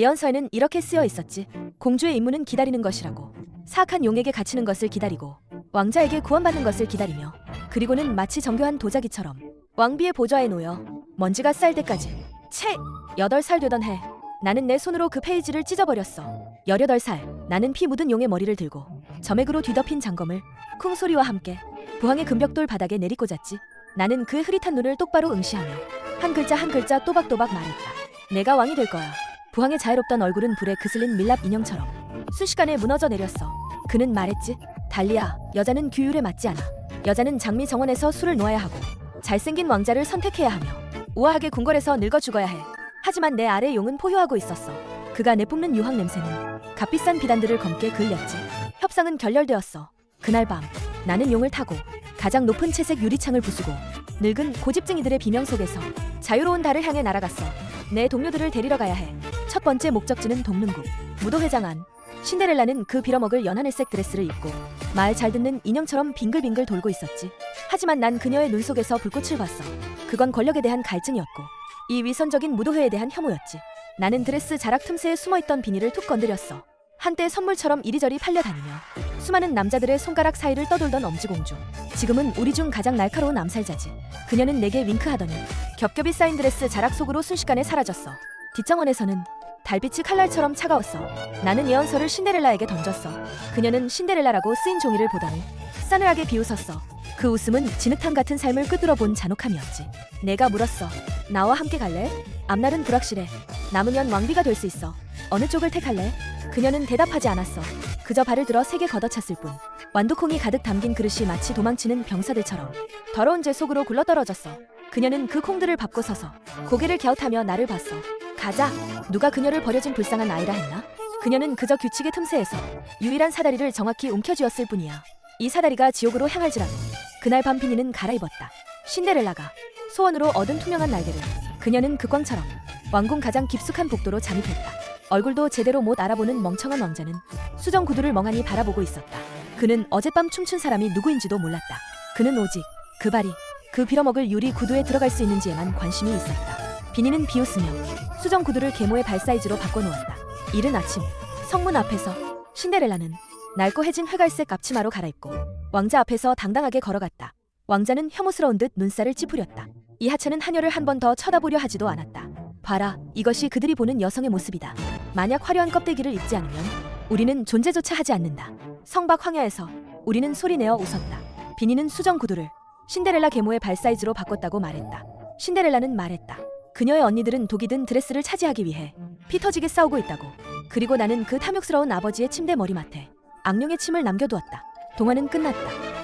예언서에는 이렇게 쓰여 있었지. 공주의 임무는 기다리는 것이라고. 사악한 용에게 갇히는 것을 기다리고 왕자에게 구원받는 것을 기다리며, 그리고는 마치 정교한 도자기처럼 왕비의 보좌에 놓여 먼지가 쌓일 때까지. 채! 8살 되던 해, 나는 내 손으로 그 페이지를 찢어버렸어. 18살, 나는 피 묻은 용의 머리를 들고 점액으로 뒤덮인 장검을 쿵 소리와 함께 부항의 금벽돌 바닥에 내리꽂았지. 나는 그의 흐릿한 눈을 똑바로 응시하며 한 글자 한 글자 또박또박 말했다. 내가 왕이 될 거야. 부항의 자애롭던 얼굴은 불에 그슬린 밀랍 인형처럼 순식간에 무너져 내렸어. 그는 말했지. 달리야, 여자는 규율에 맞지 않아. 여자는 장미 정원에서 술을 놓아야 하고 잘생긴 왕자를 선택해야 하며 우아하게 궁궐에서 늙어 죽어야 해. 하지만 내 아래 용은 포효하고 있었어. 그가 내뿜는 유황 냄새는 값비싼 비단들을 검게 그을렸지. 협상은 결렬되었어. 그날 밤, 나는 용을 타고 가장 높은 채색 유리창을 부수고 늙은 고집쟁이들의 비명 속에서 자유로운 달을 향해 날아갔어. 내 동료들을 데리러 가야 해. 첫 번째 목적지는 동릉국. 무도회장 안. 신데렐라는 그 빌어먹을 연하늘색 드레스를 입고 말 잘 듣는 인형처럼 빙글빙글 돌고 있었지. 하지만 난 그녀의 눈 속에서 불꽃을 봤어. 그건 권력에 대한 갈증이었고 이 위선적인 무도회에 대한 혐오였지. 나는 드레스 자락 틈새에 숨어있던 비닐을 툭 건드렸어. 한때 선물처럼 이리저리 팔려다니며 수많은 남자들의 손가락 사이를 떠돌던 엄지공주. 지금은 우리 중 가장 날카로운 암살자지. 그녀는 내게 윙크하더니 겹겹이 쌓인 드레스 자락 속으로 순식간에 사라졌어. 뒷정원에서는 달빛이 칼날처럼 차가웠어. 나는 예언서를 신데렐라에게 던졌어. 그녀는 신데렐라라고 쓰인 종이를 보더니 싸늘하게 비웃었어. 그 웃음은 진흙탕 같은 삶을 꿰뚫어 본 잔혹함이었지. 내가 물었어. 나와 함께 갈래? 앞날은 불확실해. 남으면 왕비가 될 수 있어. 어느 쪽을 택할래? 그녀는 대답하지 않았어. 그저 발을 들어 세게 걷어찼을 뿐. 완두콩이 가득 담긴 그릇이 마치 도망치는 병사들처럼 더러운 재 속으로 굴러떨어졌어. 그녀는 그 콩들을 밟고 서서 고개를 갸웃하며 나를 봤어. 가자. 누가 그녀를 버려진 불쌍한 아이라 했나? 그녀는 그저 규칙의 틈새에서 유일한 사다리를 정확히 움켜쥐었을 뿐이야. 이 사다리가 지옥으로 향할지라도. 그날 밤 비니는 갈아입었다. 신데렐라가 소원으로 얻은 투명한 날개를. 그녀는 극광처럼 왕궁 가장 깊숙한 복도로 잠입했다. 얼굴도 제대로 못 알아보는 멍청한 왕자는 수정 구두를 멍하니 바라보고 있었다. 그는 어젯밤 춤춘 사람이 누구인지도 몰랐다. 그는 오직 그 발이 그 빌어먹을 유리 구두에 들어갈 수 있는지에만 관심이 있었다. 비니는 비웃으며 수정 구두를 계모의 발 사이즈로 바꿔놓았다. 이른 아침, 성문 앞에서 신데렐라는 낡고해진 회갈색 앞치마로 갈아입고 왕자 앞에서 당당하게 걸어갔다. 왕자는 혐오스러운 듯 눈살을 찌푸렸다. 이 하찮은 하녀를 한 번 더 쳐다보려 하지도 않았다. 봐라, 이것이 그들이 보는 여성의 모습이다. 만약 화려한 껍데기를 입지 않으면 우리는 존재조차 하지 않는다. 성박 황야에서 우리는 소리내어 웃었다. 비니는 수정 구두를 신데렐라 계모의 발 사이즈로 바꿨다고 말했다. 신데렐라는 말했다. 그녀의 언니들은 독이 든 드레스를 차지하기 위해 피 터지게 싸우고 있다고. 그리고 나는 그 탐욕스러운 아버지의 침대 머리맡에 악령의 침을 남겨두었다. 동화는 끝났다.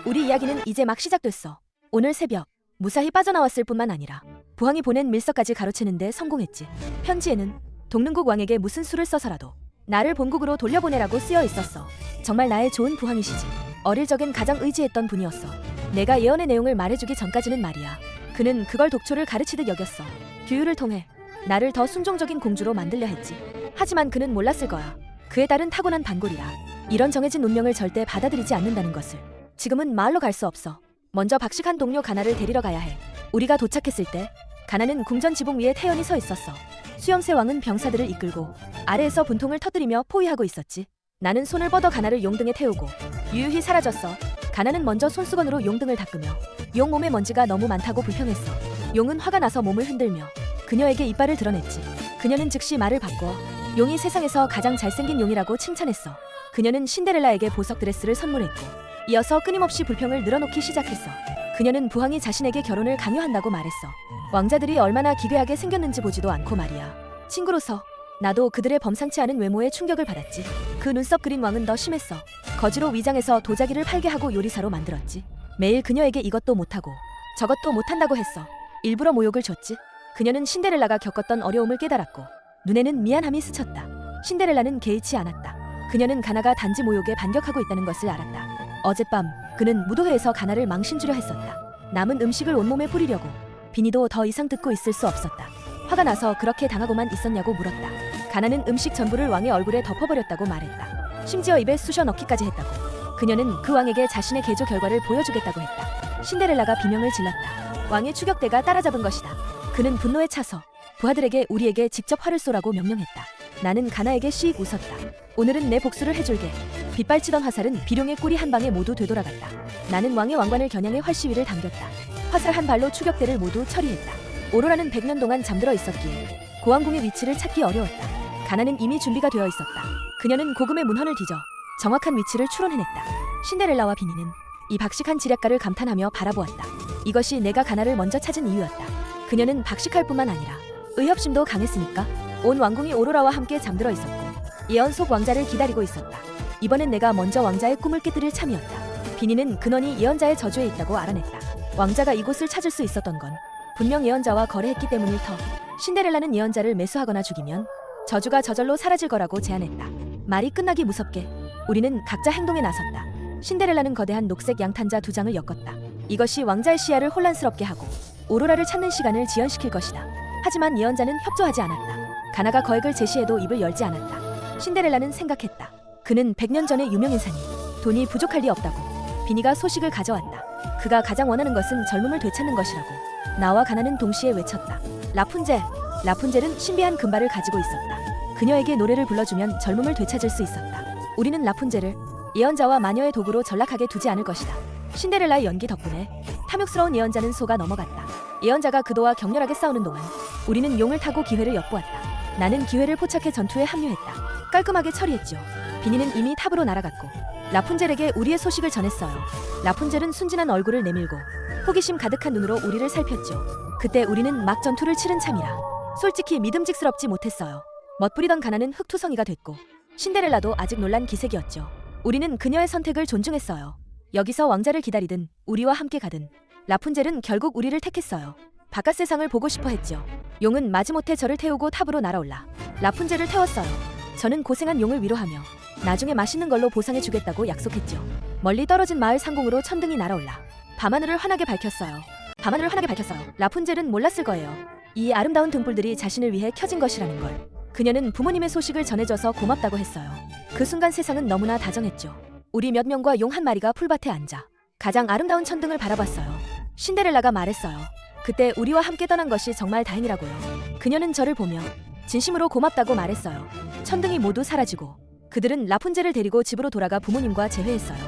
우리 이야기는 이제 막 시작됐어. 오늘 새벽 무사히 빠져나왔을 뿐만 아니라 부항이 보낸 밀서까지 가로채는데 성공했지. 편지에는 동릉국 왕에게 무슨 수를 써서라도 나를 본국으로 돌려보내라고 쓰여 있었어. 정말 나의 좋은 부항이시지. 어릴 적엔 가장 의지했던 분이었어. 내가 예언의 내용을 말해주기 전까지는 말이야. 그는 그걸 독초를 가르치듯 여겼어. 규율을 통해 나를 더 순종적인 공주로 만들려 했지. 하지만 그는 몰랐을 거야. 그에 따른 타고난 반골이라 이런 정해진 운명을 절대 받아들이지 않는다는 것을. 지금은 마을로 갈 수 없어. 먼저 박식한 동료 가나를 데리러 가야 해. 우리가 도착했을 때 가나는 궁전 지붕 위에 태연히 서 있었어. 수염새 왕은 병사들을 이끌고 아래에서 분통을 터뜨리며 포위하고 있었지. 나는 손을 뻗어 가나를 용등에 태우고 유유히 사라졌어. 가나는 먼저 손수건으로 용등을 닦으며 용 몸에 먼지가 너무 많다고 불평했어. 용은 화가 나서 몸을 흔들며 그녀에게 이빨을 드러냈지. 그녀는 즉시 말을 바꿔 용이 세상에서 가장 잘생긴 용이라고 칭찬했어. 그녀는 신데렐라에게 보석 드레스를 선물했고 이어서 끊임없이 불평을 늘어놓기 시작했어. 그녀는 부항이 자신에게 결혼을 강요한다고 말했어. 왕자들이 얼마나 기괴하게 생겼는지 보지도 않고 말이야. 친구로서 나도 그들의 범상치 않은 외모에 충격을 받았지. 그 눈썹 그린 왕은 더 심했어. 거지로 위장해서 도자기를 팔게 하고 요리사로 만들었지. 매일 그녀에게 이것도 못하고 저것도 못한다고 했어. 일부러 모욕을 줬지. 그녀는 신데렐라가 겪었던 어려움을 깨달았고 눈에는 미안함이 스쳤다. 신데렐라는 개의치 않았다. 그녀는 가나가 단지 모욕에 반격하고 있다는 것을 알았다. 어젯밤 그는 무도회에서 가나를 망신주려 했었다. 남은 음식을 온몸에 뿌리려고. 비니도 더 이상 듣고 있을 수 없었다. 화가 나서 그렇게 당하고만 있었냐고 물었다. 가나는 음식 전부를 왕의 얼굴에 덮어버렸다고 말했다. 심지어 입에 쑤셔 넣기까지 했다고. 그녀는 그 왕에게 자신의 개조 결과를 보여주겠다고 했다. 신데렐라가 비명을 질렀다. 왕의 추격대가 따라잡은 것이다. 그는 분노에 차서 부하들에게 우리에게 직접 활을 쏘라고 명령했다. 나는 가나에게 씩 웃었다. 오늘은 내 복수를 해줄게. 빗발치던 화살은 비룡의 꼬리 한 방에 모두 되돌아갔다. 나는 왕의 왕관을 겨냥해 활시위를 당겼다. 화살 한 발로 추격대를 모두 처리했다. 오로라는 100년 동안 잠들어 있었기에 고왕궁의 위치를 찾기 어려웠다. 가나는 이미 준비가 되어 있었다. 그녀는 고금의 문헌을 뒤져 정확한 위치를 추론해냈다. 신데렐라와 비니는 이 박식한 지략가를 감탄하며 바라보았다. 이것이 내가 가나를 먼저 찾은 이유였다. 그녀는 박식할 뿐만 아니라 의협심도 강했으니까. 온 왕궁이 오로라와 함께 잠들어 있었고 예언 속 왕자를 기다리고 있었다. 이번엔 내가 먼저 왕자의 꿈을 깨뜨릴 참이었다. 비니는 근원이 예언자의 저주에 있다고 알아냈다. 왕자가 이곳을 찾을 수 있었던 건 분명 예언자와 거래했기 때문일 터. 신데렐라는 예언자를 매수하거나 죽이면 저주가 저절로 사라질 거라고 제안했다. 말이 끝나기 무섭게 우리는 각자 행동에 나섰다. 신데렐라는 거대한 녹색 양탄자 2장을 엮었다. 이것이 왕자의 시야를 혼란스럽게 하고 오로라를 찾는 시간을 지연시킬 것이다. 하지만 예언자는 협조하지 않았다. 가나가 거액을 제시해도 입을 열지 않았다. 신데렐라는 생각했다. 그는 100년 전의 유명인사니 돈이 부족할 리 없다고. 비니가 소식을 가져왔다. 그가 가장 원하는 것은 젊음을 되찾는 것이라고. 나와 가나는 동시에 외쳤다. 라푼젤. 라푼젤은 신비한 금발을 가지고 있었다. 그녀에게 노래를 불러주면 젊음을 되찾을 수 있었다. 우리는 라푼젤을 예언자와 마녀의 도구로 전락하게 두지 않을 것이다. 신데렐라의 연기 덕분에 탐욕스러운 예언자는 속아 넘어갔다. 예언자가 그도와 격렬하게 싸우는 동안 우리는 용을 타고 기회를 엿보았다. 나는 기회를 포착해 전투에 합류했다. 깔끔하게 처리했죠. 비니는 이미 탑으로 날아갔고 라푼젤에게 우리의 소식을 전했어요. 라푼젤은 순진한 얼굴을 내밀고 호기심 가득한 눈으로 우리를 살폈죠. 그때 우리는 막 전투를 치른 참이라 솔직히 믿음직스럽지 못했어요. 멋부리던 가나는 흑투성이가 됐고 신데렐라도 아직 놀란 기색이었죠. 우리는 그녀의 선택을 존중했어요. 여기서 왕자를 기다리든 우리와 함께 가든 라푼젤은 결국 우리를 택했어요. 바깥 세상을 보고 싶어 했죠. 용은 마지못해 저를 태우고 탑으로 날아올라 라푼젤을 태웠어요. 저는 고생한 용을 위로하며 나중에 맛있는 걸로 보상해주겠다고 약속했죠. 멀리 떨어진 마을 상공으로 천둥이 날아올라 밤하늘을 환하게 밝혔어요. 밤하늘을 환하게 밝혔어요. 라푼젤은 몰랐을 거예요. 이 아름다운 등불들이 자신을 위해 켜진 것이라는 걸. 그녀는 부모님의 소식을 전해줘서 고맙다고 했어요. 그 순간 세상은 너무나 다정했죠. 우리 몇 명과 용 한 마리가 풀밭에 앉아 가장 아름다운 천등을 바라봤어요. 신데렐라가 말했어요. 그때 우리와 함께 떠난 것이 정말 다행이라고요. 그녀는 저를 보며 진심으로 고맙다고 말했어요. 천등이 모두 사라지고 그들은 라푼젤을 데리고 집으로 돌아가 부모님과 재회했어요.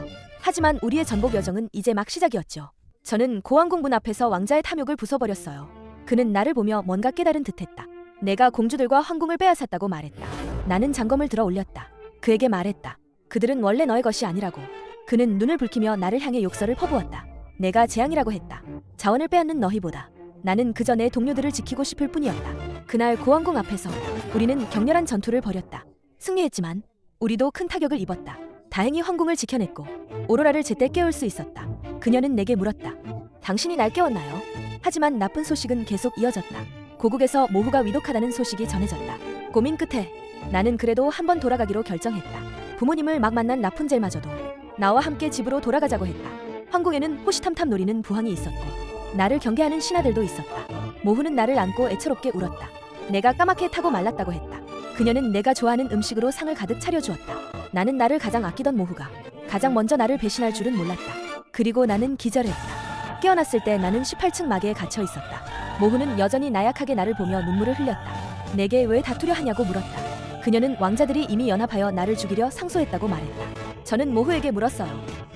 하지만 우리의 전복 여정은 이제 막 시작이었죠. 저는 고왕궁 문 앞에서 왕자의 탐욕을 부숴버렸어요. 그는 나를 보며 뭔가 깨달은 듯했다. 내가 공주들과 황궁을 빼앗았다고 말했다. 나는 장검을 들어 올렸다. 그에게 말했다. 그들은 원래 너의 것이 아니라고. 그는 눈을 붉히며 나를 향해 욕설을 퍼부었다. 내가 재앙이라고 했다. 자원을 빼앗는 너희보다 나는 그저 내 동료들을 지키고 싶을 뿐이었다. 그날 고왕궁 앞에서 우리는 격렬한 전투를 벌였다. 승리했지만 우리도 큰 타격을 입었다. 다행히 황궁을 지켜냈고 오로라를 제때 깨울 수 있었다. 그녀는 내게 물었다. 당신이 날 깨웠나요? 하지만 나쁜 소식은 계속 이어졌다. 고국에서 모후가 위독하다는 소식이 전해졌다. 고민 끝에 나는 그래도 한번 돌아가기로 결정했다. 부모님을 막 만난 라푼젤마저도 나와 함께 집으로 돌아가자고 했다. 황궁에는 호시탐탐 노리는 부항이 있었고 나를 경계하는 신하들도 있었다. 모후는 나를 안고 애처롭게 울었다. 내가 까맣게 타고 말랐다고 했다. 그녀는 내가 좋아하는 음식으로 상을 가득 차려주었다. 나는 나를 가장 아끼던 모후가 가장 먼저 나를 배신할 줄은 몰랐다. 그리고 나는 기절했다. 깨어났을 때 나는 18층 마계에 갇혀 있었다. 모후는 여전히 나약하게 나를 보며 눈물을 흘렸다. 내게 왜 다투려 하냐고 물었다. 그녀는 왕자들이 이미 연합하여 나를 죽이려 상소했다고 말했다. 저는 모후에게 물었어요.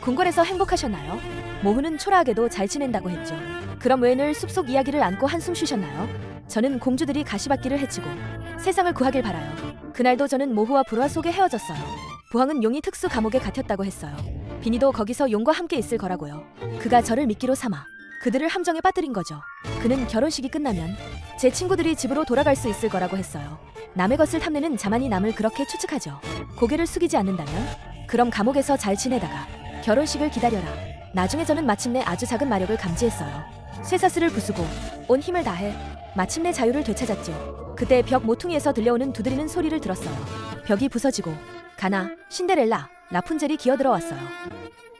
궁궐에서 행복하셨나요? 모후는 초라하게도 잘 지낸다고 했죠. 그럼 왜 늘 숲속 이야기를 안고 한숨 쉬셨나요? 저는 공주들이 가시밭길을 헤치고 세상을 구하길 바라요. 그날도 저는 모후와 불화 속에 헤어졌어요. 부항은 용이 특수 감옥에 갇혔다고 했어요. 비니도 거기서 용과 함께 있을 거라고요. 그가 저를 미끼로 삼아 그들을 함정에 빠뜨린 거죠. 그는 결혼식이 끝나면 제 친구들이 집으로 돌아갈 수 있을 거라고 했어요. 남의 것을 탐내는 자만이 남을 그렇게 추측하죠. 고개를 숙이지 않는다면? 그럼 감옥에서 잘 지내다가 결혼식을 기다려라. 나중에 저는 마침내 아주 작은 마력을 감지했어요. 쇠사슬을 부수고 온 힘을 다해 마침내 자유를 되찾았죠. 그때 벽 모퉁이에서 들려오는 두드리는 소리를 들었어요. 벽이 부서지고 가나, 신데렐라, 라푼젤이 기어들어왔어요.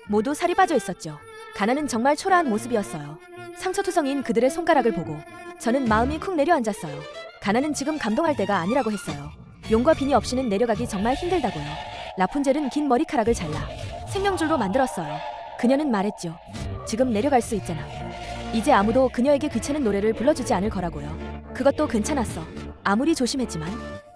모두 살이 빠져 있었죠. 가나는 정말 초라한 모습이었어요. 상처투성이인 그들의 손가락을 보고 저는 마음이 쿵 내려앉았어요. 가나는 지금 감동할 때가 아니라고 했어요. 용과 비니 없이는 내려가기 정말 힘들다고요. 라푼젤은 긴 머리카락을 잘라 생명줄로 만들었어요. 그녀는 말했죠. 지금 내려갈 수 있잖아. 이제 아무도 그녀에게 귀찮은 노래를 불러주지 않을 거라고요. 그것도 괜찮았어. 아무리 조심했지만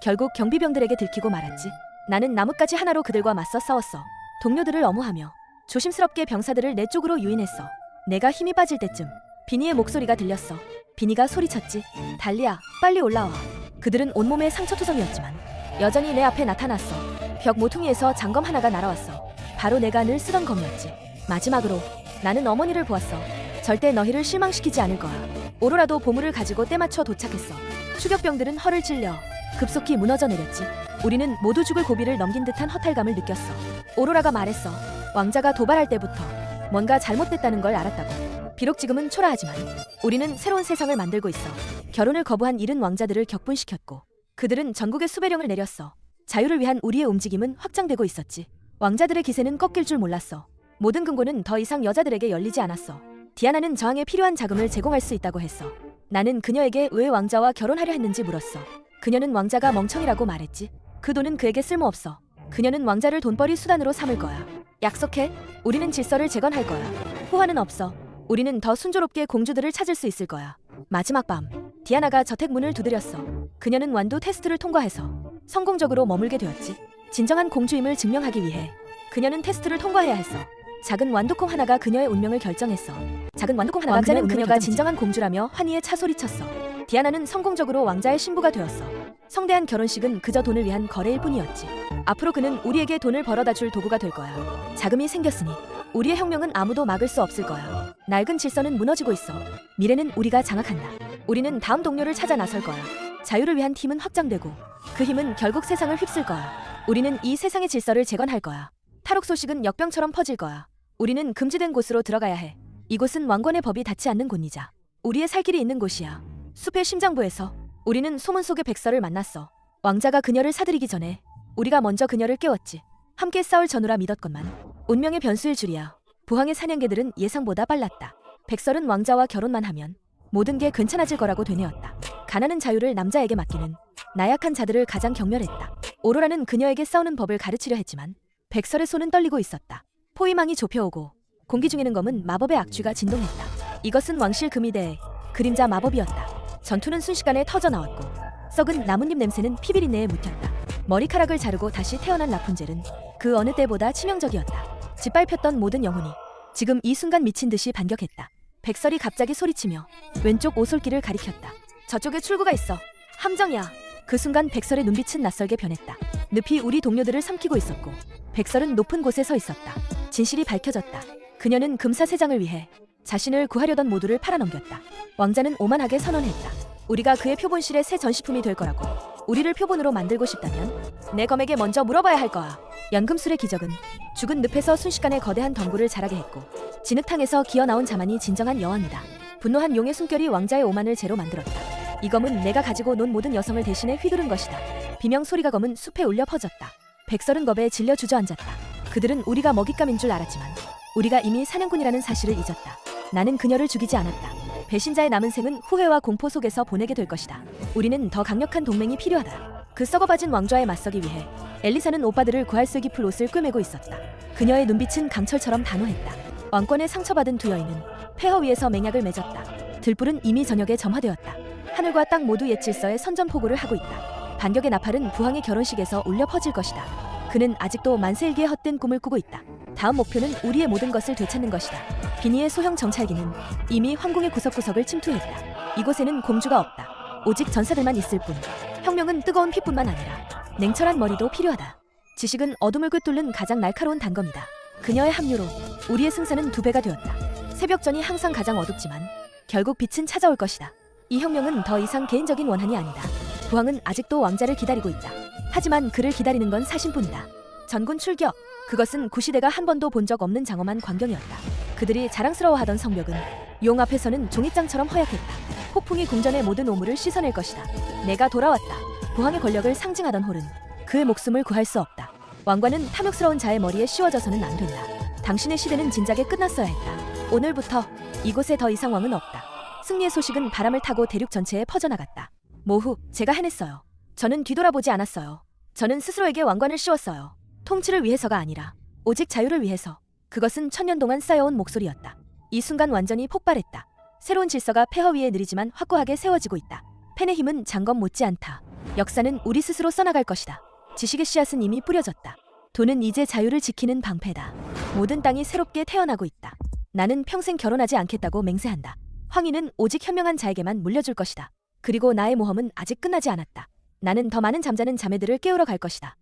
결국 경비병들에게 들키고 말았지. 나는 나뭇가지 하나로 그들과 맞서 싸웠어. 동료들을 엄호하며 조심스럽게 병사들을 내 쪽으로 유인했어. 내가 힘이 빠질 때쯤 비니의 목소리가 들렸어. 비니가 소리쳤지. 달리야, 빨리 올라와. 그들은 온몸에 상처투성이었지만 여전히 내 앞에 나타났어. 벽 모퉁이에서 장검 하나가 날아왔어. 바로 내가 늘 쓰던 검이었지. 마지막으로 나는 어머니를 보았어. 절대 너희를 실망시키지 않을 거야. 오로라도 보물을 가지고 때맞춰 도착했어. 추격병들은 허를 찔려 급속히 무너져 내렸지. 우리는 모두 죽을 고비를 넘긴 듯한 허탈감을 느꼈어. 오로라가 말했어. 왕자가 도발할 때부터 뭔가 잘못됐다는 걸 알았다고. 비록 지금은 초라하지만 우리는 새로운 세상을 만들고 있어. 결혼을 거부한 잃은 왕자들을 격분시켰고 그들은 전국에 수배령을 내렸어. 자유를 위한 우리의 움직임은 확장되고 있었지. 왕자들의 기세는 꺾일 줄 몰랐어. 모든 금고는 더 이상 여자들에게 열리지 않았어. 디아나는 저항에 필요한 자금을 제공할 수 있다고 했어. 나는 그녀에게 왜 왕자와 결혼하려 했는지 물었어. 그녀는 왕자가 멍청이라고 말했지. 그 돈은 그에게 쓸모없어. 그녀는 왕자를 돈벌이 수단으로 삼을 거야. 약속해. 우리는 질서를 재건할 거야. 후환은 없어. 우리는 더 순조롭게 공주들을 찾을 수 있을 거야. 마지막 밤, 디아나가 저택 문을 두드렸어. 그녀는 완두 테스트를 통과해서 성공적으로 머물게 되었지. 진정한 공주임을 증명하기 위해 그녀는 테스트를 통과해야 했어. 작은 완두콩 하나가 그녀의 운명을 결정했어. 작은 완두콩 하나가 왕자는 그녀가 진정한 공주라며 환희에 차소리쳤어. 디아나는 성공적으로 왕자의 신부가 되었어. 성대한 결혼식은 그저 돈을 위한 거래일 뿐이었지. 앞으로 그는 우리에게 돈을 벌어다 줄 도구가 될 거야. 자금이 생겼으니 우리의 혁명은 아무도 막을 수 없을 거야. 낡은 질서는 무너지고 있어. 미래는 우리가 장악한다. 우리는 다음 동료를 찾아 나설 거야. 자유를 위한 팀은 확장되고 그 힘은 결국 세상을 휩쓸 거야. 우리는 이 세상의 질서를 재건할 거야. 탈옥 소식은 역병처럼 퍼질 거야. 우리는 금지된 곳으로 들어가야 해. 이곳은 왕권의 법이 닿지 않는 곳이자 우리의 살 길이 있는 곳이야. 숲의 심장부에서 우리는 소문 속의 백설을 만났어. 왕자가 그녀를 사들이기 전에 우리가 먼저 그녀를 깨웠지. 함께 싸울 전우라 믿었건만 운명의 변수일 줄이야. 부황의 사냥개들은 예상보다 빨랐다. 백설은 왕자와 결혼만 하면 모든 게 괜찮아질 거라고 되뇌었다. 가난한 자유를 남자에게 맡기는 나약한 자들을 가장 경멸했다. 오로라는 그녀에게 싸우는 법을 가르치려 했지만 백설의 손은 떨리고 있었다. 포위망이 좁혀오고 공기 중에는 검은 마법의 악취가 진동했다. 이것은 왕실 금이대의 그림자 마법이었다. 전투는 순식간에 터져나왔고 썩은 나뭇잎 냄새는 피비린내에 묻혔다. 머리카락을 자르고 다시 태어난 라푼젤은 그 어느 때보다 치명적이었다. 짓밟혔던 모든 영혼이 지금 이 순간 미친 듯이 반격했다. 백설이 갑자기 소리치며 왼쪽 오솔길을 가리켰다. 저쪽에 출구가 있어. 함정이야. 그 순간 백설의 눈빛은 낯설게 변했다. 늪이 우리 동료들을 삼키고 있었고 백설은 높은 곳에 서 있었다. 진실이 밝혀졌다. 그녀는 금사세장을 위해 자신을 구하려던 모두를 팔아넘겼다. 왕자는 오만하게 선언했다. 우리가 그의 표본실의 새 전시품이 될 거라고. 우리를 표본으로 만들고 싶다면 내 검에게 먼저 물어봐야 할 거야. 연금술의 기적은 죽은 늪에서 순식간에 거대한 덩굴을 자라게 했고 진흙탕에서 기어나온 자만이 진정한 여왕이다. 분노한 용의 숨결이 왕자의 오만을 제로 만들었다. 이 검은 내가 가지고 논 모든 여성을 대신해 휘두른 것이다. 비명 소리가 검은 숲에 울려 퍼졌다. 백설은 겁에 질려 주저앉았다. 그들은 우리가 먹잇감인 줄 알았지만 우리가 이미 사냥꾼이라는 사실을 잊었다. 나는 그녀를 죽이지 않았다. 배신자의 남은 생은 후회와 공포 속에서 보내게 될 것이다. 우리는 더 강력한 동맹이 필요하다. 그 썩어바진 왕좌에 맞서기 위해 엘리사는 오빠들을 구할 수 깊을 옷을 꿰매고 있었다. 그녀의 눈빛은 강철처럼 단호했다. 왕권에 상처받은 두 여인은 폐허 위에서 맹약을 맺었다. 들불은 이미 저녁에 점화되었다. 하늘과 땅 모두 옛 질서의 선전포고를 하고 있다. 반격의 나팔은 부황의 결혼식에서 울려 퍼질 것이다. 그는 아직도 만세일기의 헛된 꿈을 꾸고 있다. 다음 목표는 우리의 모든 것을 되찾는 것이다. 비니의 소형 정찰기는 이미 황궁의 구석구석을 침투했다. 이곳에는 공주가 없다. 오직 전사들만 있을 뿐. 혁명은 뜨거운 피뿐만 아니라 냉철한 머리도 필요하다. 지식은 어둠을 꿰뚫는 가장 날카로운 단검이다. 그녀의 합류로 우리의 승산은 2배가 되었다. 새벽전이 항상 가장 어둡지만 결국 빛은 찾아올 것이다. 이 혁명은 더 이상 개인적인 원한이 아니다. 부황은 아직도 왕자를 기다리고 있다. 하지만 그를 기다리는 건 사신뿐이다. 전군 출격. 그것은 구시대가 한 번도 본 적 없는 장엄한 광경이었다. 그들이 자랑스러워하던 성벽은 용 앞에서는 종잇장처럼 허약했다. 폭풍이 궁전의 모든 오물을 씻어낼 것이다. 내가 돌아왔다. 부황의 권력을 상징하던 홀은 그의 목숨을 구할 수 없다. 왕관은 탐욕스러운 자의 머리에 씌워져서는 안 된다. 당신의 시대는 진작에 끝났어야 했다. 오늘부터 이곳에 더 이상 왕은 없다. 승리의 소식은 바람을 타고 대륙 전체에 퍼져나갔다. 모후, 제가 해냈어요. 저는 뒤돌아보지 않았어요. 저는 스스로에게 왕관을 씌웠어요. 통치를 위해서가 아니라 오직 자유를 위해서. 그것은 천년 동안 쌓여온 목소리였다. 이 순간 완전히 폭발했다. 새로운 질서가 폐허 위에 느리지만 확고하게 세워지고 있다. 펜의 힘은 장검 못지않다. 역사는 우리 스스로 써나갈 것이다. 지식의 씨앗은 이미 뿌려졌다. 돈은 이제 자유를 지키는 방패다. 모든 땅이 새롭게 태어나고 있다. 나는 평생 결혼하지 않겠다고 맹세한다. 황위는 오직 현명한 자에게만 물려줄 것이다. 그리고 나의 모험은 아직 끝나지 않았다. 나는 더 많은 잠자는 자매들을 깨우러 갈 것이다.